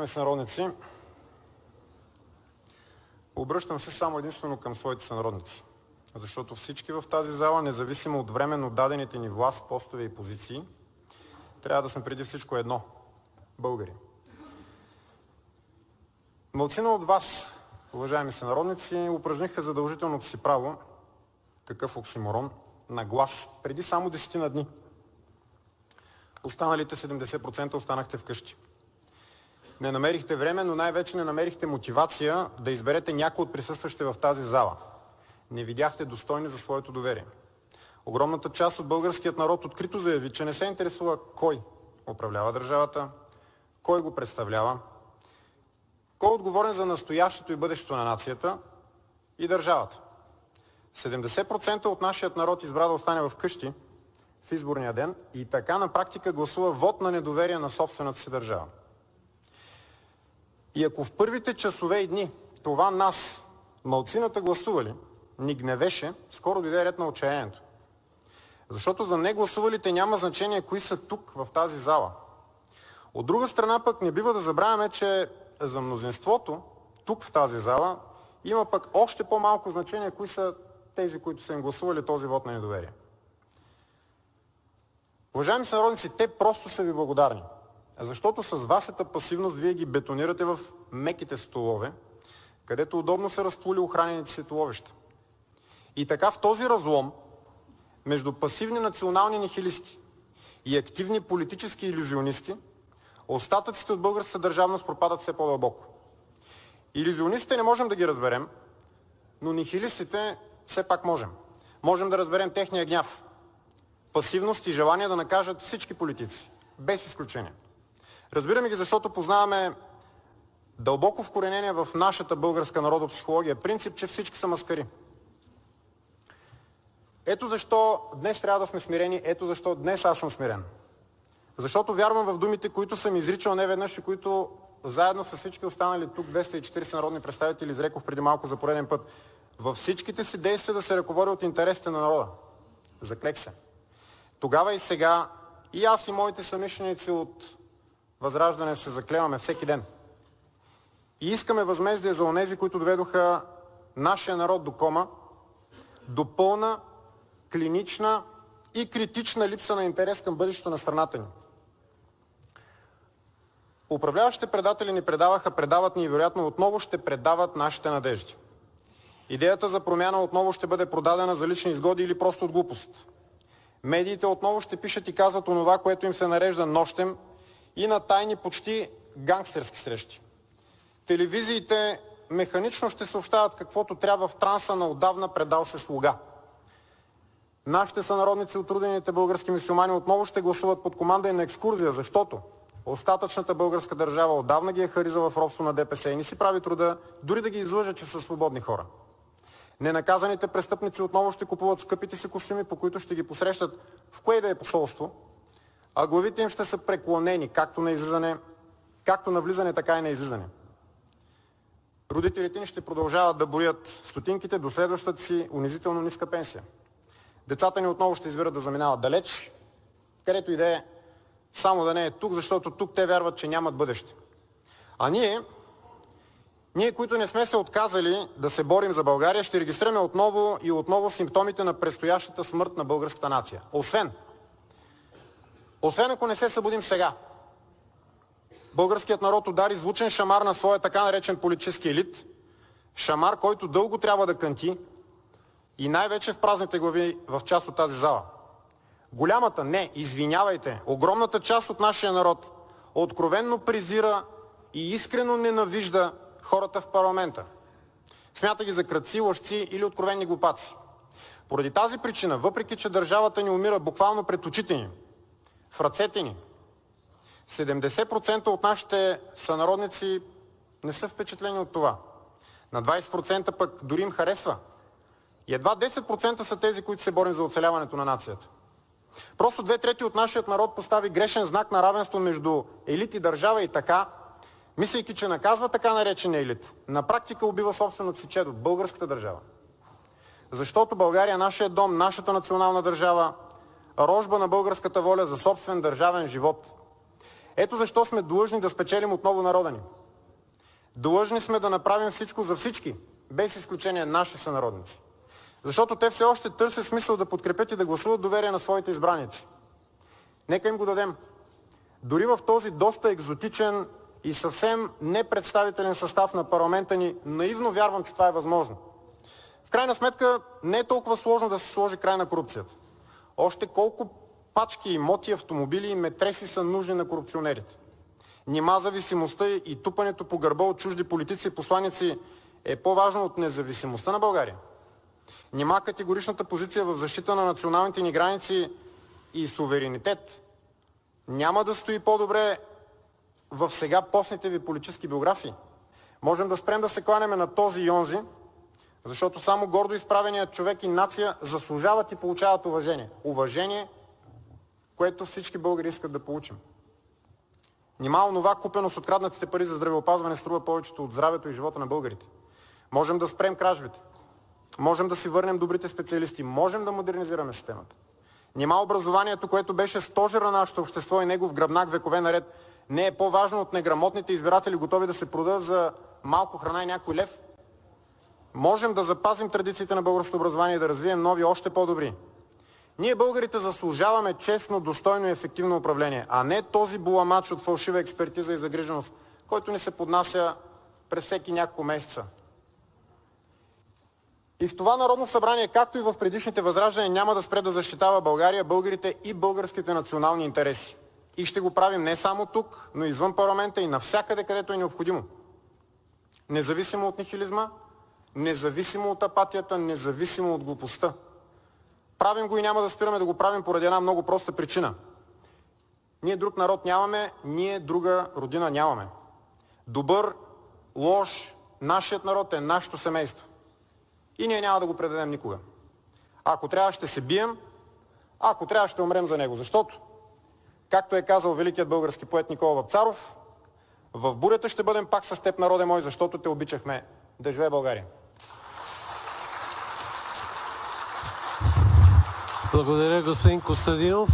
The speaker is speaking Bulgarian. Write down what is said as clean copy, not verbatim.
сънародници, обръщам се само единствено към своите сънародници, защото всички в тази зала, независимо от временно дадените ни власт, постове и позиции, трябва да сме преди всичко едно – българи. Малцина от вас, уважаеми сънародници, упражниха задължителното си право, какъв оксиморон, на глас преди само 10 дни. Останалите 70% останахте вкъщи. Не намерихте време, но най-вече не намерихте мотивация да изберете някой от присъстващите в тази зала. Не видяхте достойни за своето доверие. Огромната част от българският народ открито заяви, че не се интересува кой управлява държавата, кой го представлява, кой е отговорен за настоящето и бъдещето на нацията и държавата. 70% от нашият народ избра да остане вкъщи в изборния ден и така на практика гласува вот на недоверие на собствената си държава. И ако в първите часове и дни това нас, малцината гласували, ни гневеше, скоро дойде ред на отчаянието. Защото за негласувалите няма значение кои са тук в тази зала. От друга страна пък не бива да забравяме, че за мнозинството тук в тази зала има пък още по-малко значение кои са тези, които са им гласували този вот на недоверие. Уважаеми сънародници, те просто са ви благодарни, защото с вашата пасивност вие ги бетонирате в меките столове, където удобно са разплули охранените си туловища. И така в този разлом между пасивни национални нихилисти и активни политически илюзионисти, остатъците от българската държавност пропадат все по-дълбоко. Илюзионистите не можем да ги разберем, но нихилистите все пак можем. Можем да разберем техния гняв, пасивност и желание да накажат всички политици, без изключение. Разбираме ги, защото познаваме дълбоко вкоренение в нашата българска народопсихология принцип, че всички са маскари. Ето защо днес трябва да сме смирени, ето защо днес аз съм смирен. Защото вярвам в думите, които съм изричал неведнъж и които заедно с всички останали тук 240 народни представители изрекох преди малко за пореден път. Във всичките си действия да се ръководя от интересите на народа. Заклех се. Тогава и сега и аз и моите съмишленици от Възраждане се заклеваме всеки ден. И искаме възмездие за онези, които доведоха нашия народ до кома, до пълна, клинична и критична липса на интерес към бъдещето на страната ни. Управляващите предатели ни предаваха, предават ни и вероятно отново ще предават нашите надежди. Идеята за промяна отново ще бъде продадена за лични изгоди или просто от глупост. Медиите отново ще пишат и казват онова, което им се нарежда нощем и на тайни почти гангстерски срещи. Телевизиите механично ще съобщават каквото трябва в транса на отдавна предал се слуга. Нашите сънародници от родените български мюсюлмани отново ще гласуват под команда и на екскурзия, защото остатъчната българска държава отдавна ги е харизала в робство на ДПС и не си прави труда дори да ги излъжа, че са свободни хора. Ненаказаните престъпници отново ще купуват скъпите си костюми, по които ще ги посрещат в кое да е посолство, а главите им ще са преклонени както на влизане, така и на излизане. Родителите ни ще продължават да броят стотинките до следващата си унизително ниска пенсия. Децата ни отново ще избират да заминават далеч, където и да е, само да не е тук, защото тук те вярват, че нямат бъдеще. А ние, които не сме се отказали да се борим за България, ще регистрираме отново и отново симптомите на предстоящата смърт на българската нация. Освен ако не се събудим сега. Българският народ удари звучен шамар на своя така наречен политически елит, шамар, който дълго трябва да кънти и най-вече в празните глави в част от тази зала. Голямата, не, извинявайте, огромната част от нашия народ откровенно презира и искрено ненавижда хората в парламента. Смята ги за крадци, лъжци или откровени глупаци. Поради тази причина, въпреки че държавата ни умира буквално пред очите ни, в ръцете ни, 70% от нашите сънародници не са впечатлени от това. На 20% пък дори им харесва. И едва 10% са тези, които се борим за оцеляването на нацията. Просто 2/3 от нашият народ постави грешен знак на равенство между елит и държава и така, мислейки, че наказва така наречения елит, на практика убива собственото си чедо, българската държава. Защото България е нашия дом, нашата национална държава, рожба на българската воля за собствен държавен живот. Ето защо сме длъжни да спечелим отново народа ни. Длъжни сме да направим всичко за всички, без изключение наши сънародници. Защото те все още търсят смисъл да подкрепят и да гласуват доверие на своите избраници. Нека им го дадем. Дори в този доста екзотичен и съвсем непредставителен състав на парламента ни, наивно вярвам, че това е възможно. В крайна сметка не е толкова сложно да се сложи край на корупцията. Още колко пачки, имоти, автомобили и метреси са нужни на корупционерите. Нима зависимостта и тупането по гърба от чужди политици и посланици е по-важно от независимостта на България? Нима категоричната позиция в защита на националните ни граници и суверенитет няма да стои по-добре в сега постните ви политически биографии? Можем да спрем да се кланяме на този и онзи, защото само гордо изправеният човек и нация заслужават и получават уважение. Уважение, което всички българи искат да получим. Нима онова купено с откраднатите пари за здравеопазване струва повечето от здравето и живота на българите? Можем да спрем кражбите. Можем да си върнем добрите специалисти. Можем да модернизираме системата. Нима образованието, което беше стожер на нашето общество и негов гръбнак векове наред, не е по-важно от неграмотните избиратели, готови да се продадат за малко храна и някой лев? Можем да запазим традициите на българското образование и да развием нови, още по-добри. Ние българите заслужаваме честно, достойно и ефективно управление, а не този буламач от фалшива експертиза и загриженост, който ни се поднася през всеки няколко месеца. И в това Народно събрание, както и в предишните възраждания, няма да спре да защитава България, българите и българските национални интереси. И ще го правим не само тук, но и извън парламента и навсякъде, където е необходимо. Независимо от нихилизма, независимо от апатията, независимо от глупостта. Правим го и няма да спираме да го правим поради една много проста причина. Ние друг народ нямаме, ние друга родина нямаме. Добър, лош, нашият народ е нашето семейство. И ние няма да го предадем никога. Ако трябва, ще се бием, ако трябва, ще умрем за него. Защото, както е казал великият български поет Никола Вапцаров, в бурята ще бъдем пак с теб, народе мой, защото те обичахме. Да живее България! Благодаря, господин Костадинов.